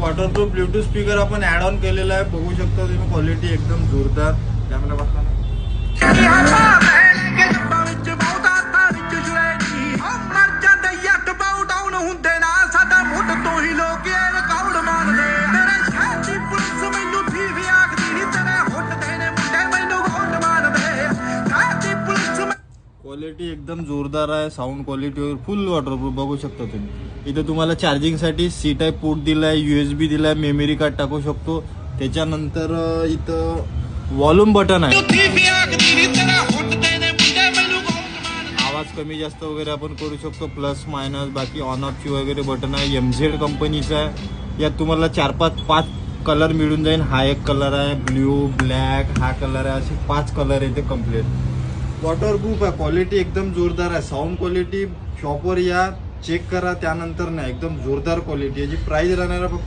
Waterproof Bluetooth speaker आपण add on केलेला आहे, बघू शकता तुम्ही. क्वालिटी एकदम जोरदार. कॅमेरा बघा ना. क्वालिटी एकदम जोरदार आहे. साऊंड क्वालिटी फुल वॉटरप्रूफ बघू शकता तुम्ही. इथं तुम्हाला चार्जिंगसाठी सी टाईप पोर्ट दिलाय, USB दिलाय, मेमरी कार्ड टाकू शकतो. त्याच्यानंतर इथं वॉल्यूम बटन आहे. आवाज कमी जास्त वगैरे आपण करू शकतो, प्लस मायनस. बाकी ऑन ऑफची वगैरे बटन आहे. MZ कंपनीचं आहे. यात तुम्हाला 4-5 कलर मिळून जाईल. हा एक कलर आहे, ब्ल्यू, ब्लॅक, हा कलर आहे. असे 5 कलर येते कम्प्लीट. वॉटरप्रूफ आहे. क्वालिटी एकदम जोरदार आहे. साऊंड क्वालिटी शॉपवर या, चेक करा, त्यानंतर नाही एकदम जोरदार क्वालिटी. याची प्राइस राहणार फक्त